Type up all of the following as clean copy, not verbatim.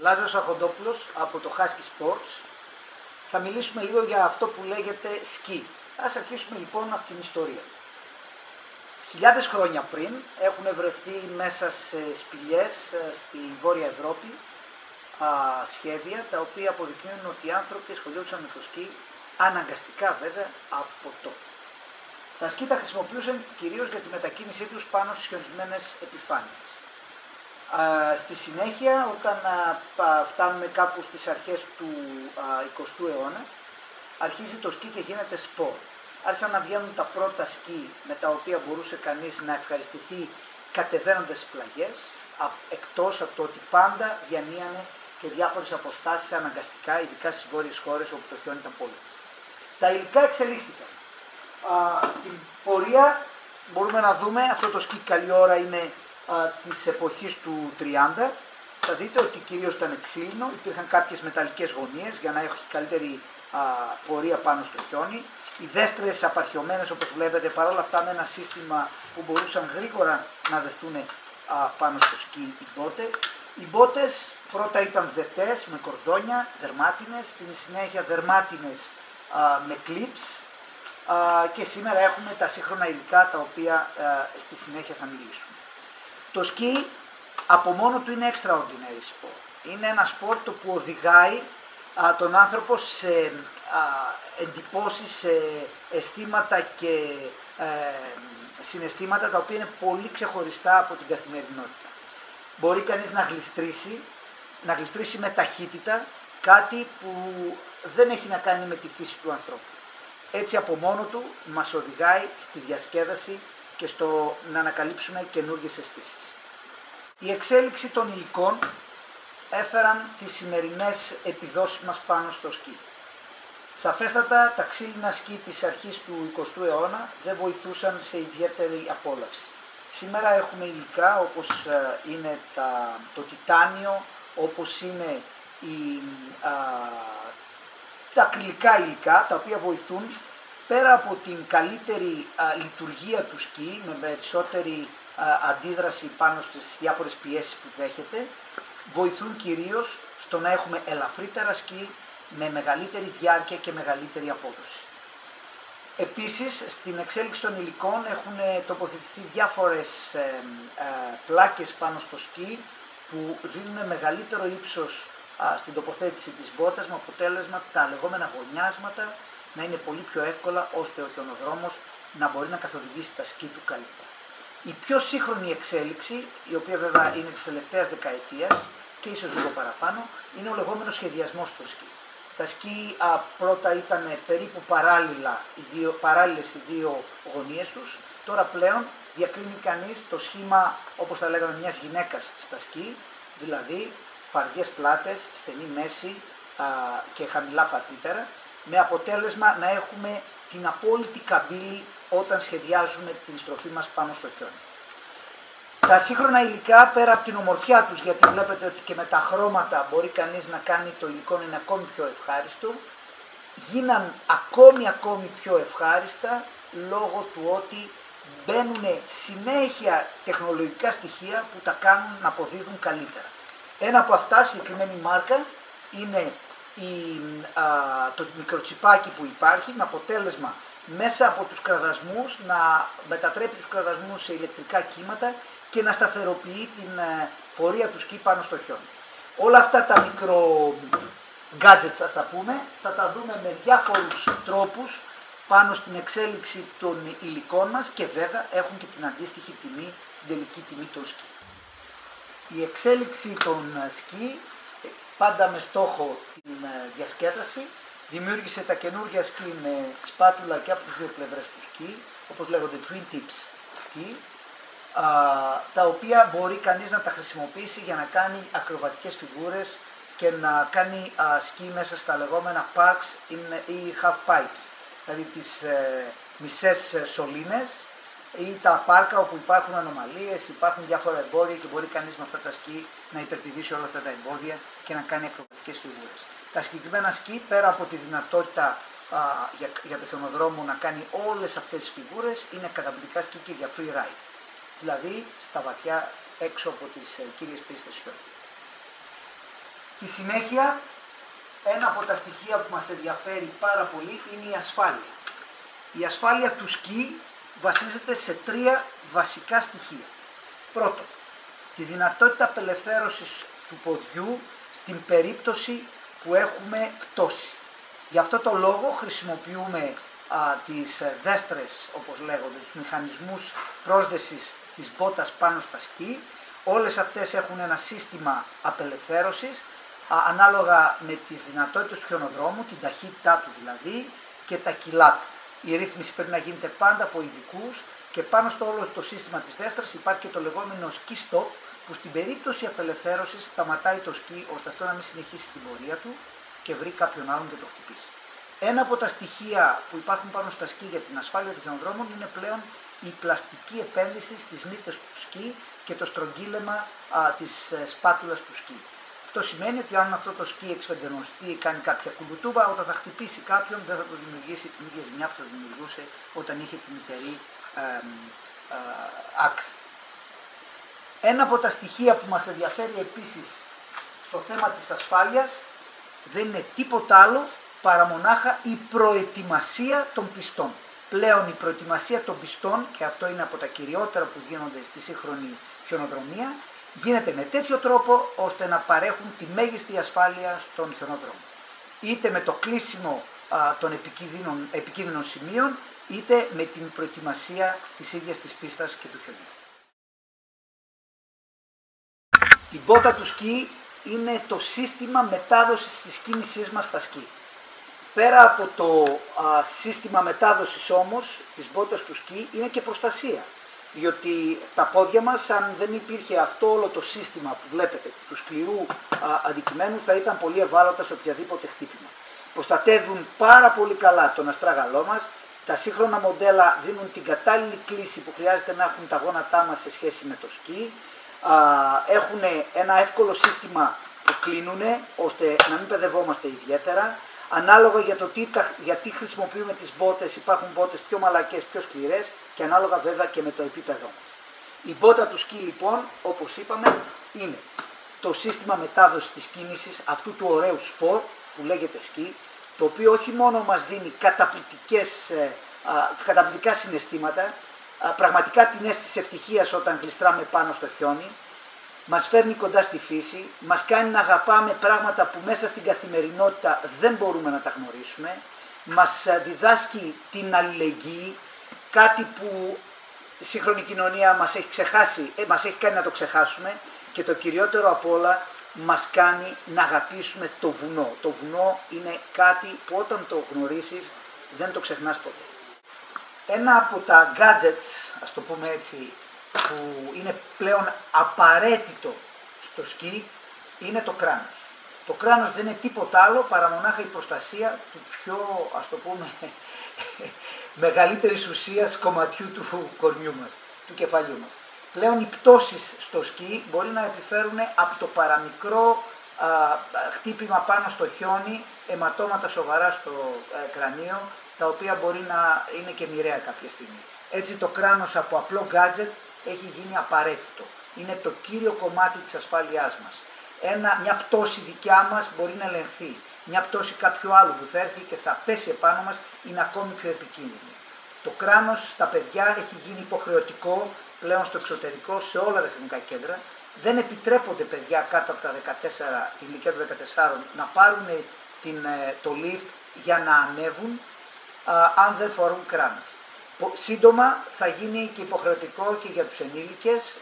Λάζαρος Αρχοντόπουλος από το Husky Sports. Θα μιλήσουμε λίγο για αυτό που λέγεται σκι. Ας αρχίσουμε λοιπόν από την ιστορία. Χιλιάδες χρόνια πριν έχουν βρεθεί μέσα σε σπηλιές στη Βόρεια Ευρώπη σχέδια τα οποία αποδεικνύουν ότι οι άνθρωποι ασχολιόντουσαν με το σκι αναγκαστικά βέβαια από τότε. Τα σκι τα χρησιμοποιούσαν κυρίως για τη μετακίνησή τους πάνω στις χιονισμένες επιφάνειες. Στη συνέχεια, όταν φτάνουμε κάπου στις αρχές του 20ου αιώνα, αρχίζει το σκι και γίνεται σπορ. Άρχισαν να βγαίνουν τα πρώτα σκι με τα οποία μπορούσε κανείς να ευχαριστηθεί κατεβαίνοντας στις πλαγιές, εκτός από το ότι πάντα διανύανε και διάφορες αποστάσεις αναγκαστικά, ειδικά στις βόρειες χώρες όπου το χιόνι ήταν πολύ. Τα υλικά εξελίχθηκαν. Στην πορεία μπορούμε να δούμε, αυτό το σκι καλή ώρα είναι της εποχής του 30. Θα δείτε ότι κυρίως ήταν ξύλινο, υπήρχαν κάποιες μεταλλικές γωνίες για να έχει καλύτερη πορεία πάνω στο χιόνι. Οι δέστρες απαρχιωμένες όπως βλέπετε, παρόλα αυτά με ένα σύστημα που μπορούσαν γρήγορα να δεθούν πάνω στο σκι οι μπότες. Οι μπότες πρώτα ήταν δετές με κορδόνια, δερμάτινες, στην συνέχεια δερμάτινες με clips και σήμερα έχουμε τα σύγχρονα υλικά τα οποία στη συνέχεια θα μιλήσουμε. Το σκι από μόνο του είναι extraordinary sport. Είναι ένα σπορ το που οδηγάει τον άνθρωπο σε εντυπώσεις, σε αισθήματα και συναισθήματα τα οποία είναι πολύ ξεχωριστά από την καθημερινότητα. Μπορεί κανείς να γλιστρήσει με ταχύτητα, κάτι που δεν έχει να κάνει με τη φύση του ανθρώπου. Έτσι από μόνο του μας οδηγάει στη διασκέδαση και στο να ανακαλύψουμε καινούργιες αισθήσεις. Η εξέλιξη των υλικών έφεραν τις σημερινές επιδόσεις μας πάνω στο σκι. Σαφέστατα τα ξύλινα σκι της αρχής του 20ου αιώνα δεν βοηθούσαν σε ιδιαίτερη απόλαυση. Σήμερα έχουμε υλικά όπως είναι το τιτάνιο, όπως είναι τα ακριλικά υλικά τα οποία βοηθούν πέρα από την καλύτερη λειτουργία του σκι με περισσότερη αντίδραση πάνω στις διάφορες πιέσεις που δέχεται, βοηθούν κυρίως στο να έχουμε ελαφρύτερα σκι με μεγαλύτερη διάρκεια και μεγαλύτερη απόδοση. Επίσης στην εξέλιξη των υλικών έχουν τοποθετηθεί διάφορες πλάκες πάνω στο σκι που δίνουν μεγαλύτερο ύψος στην τοποθέτηση της μπότας με αποτέλεσμα τα λεγόμενα γωνιάσματα να είναι πολύ πιο εύκολα ώστε ο χιονοδρόμος να μπορεί να καθοδηγήσει τα σκι του καλύτερα. Η πιο σύγχρονη εξέλιξη, η οποία βέβαια είναι της τελευταίας δεκαετίας και ίσως λίγο παραπάνω, είναι ο λεγόμενος σχεδιασμός του σκι. Τα σκι πρώτα ήταν περίπου παράλληλες οι δύο γωνίες τους, τώρα πλέον διακρίνει κανείς το σχήμα, όπως τα λέγαμε, μιας γυναίκας στα σκι, δηλαδή φαρδιές πλάτες, στενή μέση και χαμηλά φατύτερα, με αποτέλεσμα να έχουμε την απόλυτη καμπύλη όταν σχεδιάζουμε την στροφή μας πάνω στο χιόνι. Τα σύγχρονα υλικά, πέρα από την ομορφιά τους, γιατί βλέπετε ότι και με τα χρώματα μπορεί κανείς να κάνει το υλικό να είναι ακόμη πιο ευχάριστο, γίναν ακόμη πιο ευχάριστα λόγω του ότι μπαίνουν συνέχεια τεχνολογικά στοιχεία που τα κάνουν να αποδίδουν καλύτερα. Ένα από αυτά, συγκεκριμένη μάρκα, είναι το μικροτσιπάκι που υπάρχει με αποτέλεσμα μέσα από τους κραδασμούς να μετατρέπει τους κραδασμούς σε ηλεκτρικά κύματα και να σταθεροποιεί την πορεία του σκι πάνω στο χιόνι. Όλα αυτά τα μικρο gadgets, ας τα πούμε, θα τα δούμε με διάφορους τρόπους πάνω στην εξέλιξη των υλικών μας και βέβαια έχουν και την αντίστοιχη τιμή στην τελική τιμή των σκι. Η εξέλιξη των σκι, πάντα με στόχο την διασκέδαση, δημιούργησε τα καινούργια σκι με σπάτουλα και από τις δύο πλευρές του σκι, όπως λέγονται twin tips σκι, τα οποία μπορεί κανείς να τα χρησιμοποιήσει για να κάνει ακροβατικές φιγούρες και να κάνει σκι μέσα στα λεγόμενα parks ή half pipes, δηλαδή τις μισές σωλήνες ή τα πάρκα όπου υπάρχουν ανομαλίες, υπάρχουν διάφορα εμπόδια και μπορεί κανείς με αυτά τα σκι να υπερπηδήσει όλα αυτά τα εμπόδια και να κάνει ακροβατικές φιγούρες. Τα συγκεκριμένα σκι, πέρα από τη δυνατότητα για το χιονοδρόμο να κάνει όλες αυτές τις φιγούρες, είναι καταπληκτικά σκι και για free ride, δηλαδή στα βαθιά έξω από τις κύριες πίστες χιόνι. Στη συνέχεια, ένα από τα στοιχεία που μας ενδιαφέρει πάρα πολύ είναι η ασφάλεια. Η ασφάλεια του σκι βασίζεται σε 3 βασικά στοιχεία. Πρώτον, τη δυνατότητα απελευθέρωσης του ποδιού στην περίπτωση που έχουμε πτώση. Γι' αυτό το λόγο χρησιμοποιούμε τις δέστρες, όπως λέγονται, τους μηχανισμούς πρόσδεσης της μπότας πάνω στα σκι. Όλες αυτές έχουν ένα σύστημα απελευθέρωσης, ανάλογα με τις δυνατότητες του χιονοδρόμου, την ταχύτητά του δηλαδή και τα κιλά του. Η ρύθμιση πρέπει να γίνεται πάντα από ειδικούς και πάνω στο όλο το σύστημα της δέστρας υπάρχει και το λεγόμενο ski stop, που στην περίπτωση απελευθέρωσης σταματάει το σκι ώστε αυτό να μην συνεχίσει την πορεία του και βρει κάποιον άλλον και το χτυπήσει. Ένα από τα στοιχεία που υπάρχουν πάνω στα σκι για την ασφάλεια των χιονοδρόμων είναι πλέον η πλαστική επένδυση στις μύτες του σκι και το στρογγύλεμα της σπάτουλας του σκι. Αυτό σημαίνει ότι αν αυτό το σκι εξφεντερωστεί ή κάνει κάποια κουλουτούβα, όταν θα χτυπήσει κάποιον δεν θα του δημιουργήσει την ίδια ζημιά που θα δημιουργούσε όταν είχε τη μητερή άκρη. Ένα από τα στοιχεία που μας ενδιαφέρει επίσης στο θέμα της ασφάλειας δεν είναι τίποτα άλλο παρά μονάχα η προετοιμασία των πιστών. Πλέον η προετοιμασία των πιστών, και αυτό είναι από τα κυριότερα που γίνονται στη σύγχρονη χιονοδρομία, γίνεται με τέτοιο τρόπο ώστε να παρέχουν τη μέγιστη ασφάλεια στον χιονοδρόμο. Είτε με το κλείσιμο των επικίνδυνων σημείων, είτε με την προετοιμασία της ίδιας της πίστας και του χιονιού. Η μπότα του σκι είναι το σύστημα μετάδοσης της κίνησής μας στα σκι. Πέρα από το σύστημα μετάδοσης όμως της μπότας του σκι είναι και προστασία. Διότι τα πόδια μας, αν δεν υπήρχε αυτό όλο το σύστημα που βλέπετε του σκληρού αντικειμένου, θα ήταν πολύ ευάλωτα σε οποιαδήποτε χτύπημα. Προστατεύουν πάρα πολύ καλά τον αστράγαλό μας. Τα σύγχρονα μοντέλα δίνουν την κατάλληλη κλίση που χρειάζεται να έχουν τα γόνατά μας σε σχέση με το σκι. Έχουν ένα εύκολο σύστημα που κλείνουν ώστε να μην παιδευόμαστε ιδιαίτερα. Ανάλογα γιατί χρησιμοποιούμε τις μπότες, υπάρχουν μπότες πιο μαλακές, πιο σκληρές και ανάλογα βέβαια και με το επίπεδό μας. Η μπότα του σκι λοιπόν, όπως είπαμε, είναι το σύστημα μετάδοσης της κίνησης αυτού του ωραίου σπορ που λέγεται σκι, το οποίο όχι μόνο μας δίνει καταπληκτικά συναισθήματα, πραγματικά την αίσθηση ευτυχίας όταν γλιστράμε πάνω στο χιόνι, μας φέρνει κοντά στη φύση, μας κάνει να αγαπάμε πράγματα που μέσα στην καθημερινότητα δεν μπορούμε να τα γνωρίσουμε, μας διδάσκει την αλληλεγγύη, κάτι που η σύγχρονη κοινωνία μας έχει κάνει να το ξεχάσουμε, και το κυριότερο απ' όλα μας κάνει να αγαπήσουμε το βουνό. Το βουνό είναι κάτι που όταν το γνωρίσεις δεν το ξεχνάς ποτέ. Ένα από τα gadgets, ας το πούμε έτσι, που είναι πλέον απαραίτητο στο σκι είναι το κράνος. Το κράνος δεν είναι τίποτα άλλο παρά μονάχα η προστασία του πιο, ας το πούμε, μεγαλύτερης ουσίας κομματιού του κορμιού μας, του κεφαλιού μας. Πλέον οι πτώσεις στο σκι μπορεί να επιφέρουν από το παραμικρό χτύπημα πάνω στο χιόνι, αιματώματα σοβαρά στο κρανίο, τα οποία μπορεί να είναι και μοιραία κάποια στιγμή. Έτσι το κράνος από απλό gadget έχει γίνει απαραίτητο. Είναι το κύριο κομμάτι της ασφάλειάς μας. Μια πτώση δικιά μας μπορεί να ελεγχθεί. Μια πτώση κάποιου άλλου που θα έρθει και θα πέσει επάνω μας είναι ακόμη πιο επικίνδυνη. Το κράνος στα παιδιά έχει γίνει υποχρεωτικό πλέον στο εξωτερικό σε όλα τα εθνικά κέντρα. Δεν επιτρέπονται παιδιά κάτω από την ηλικία των 14 να πάρουν το lift για να ανέβουν αν δεν φορούν κράνος. Σύντομα θα γίνει και υποχρεωτικό και για τους ενήλικες,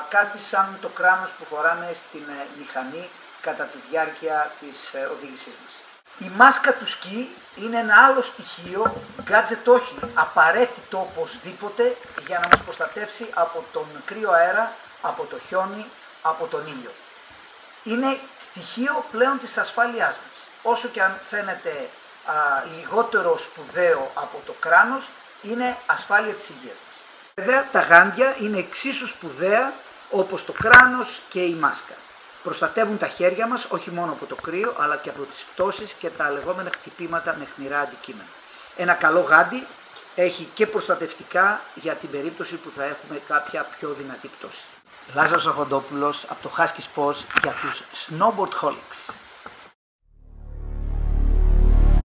κάτι σαν το κράνος που φοράμε στην μηχανή κατά τη διάρκεια της οδήγησής μας. Η μάσκα του σκι είναι ένα άλλο στοιχείο, gadget όχι, απαραίτητο οπωσδήποτε για να μας προστατεύσει από τον κρύο αέρα, από το χιόνι, από τον ήλιο. Είναι στοιχείο πλέον της ασφάλειάς μας. Όσο και αν φαίνεται λιγότερο σπουδαίο από το κράνος, είναι ασφάλεια της υγείας μας. Βέβαια τα γάντια είναι εξίσου σπουδαία όπως το κράνος και η μάσκα. Προστατεύουν τα χέρια μας όχι μόνο από το κρύο αλλά και από τις πτώσεις και τα λεγόμενα χτυπήματα με αιχμηρά αντικείμενα. Ένα καλό γάντι έχει και προστατευτικά για την περίπτωση που θα έχουμε κάποια πιο δυνατή πτώση. Λάζαρος Αρχοντόπουλος από το Husky Sports για τους Snowboardholics.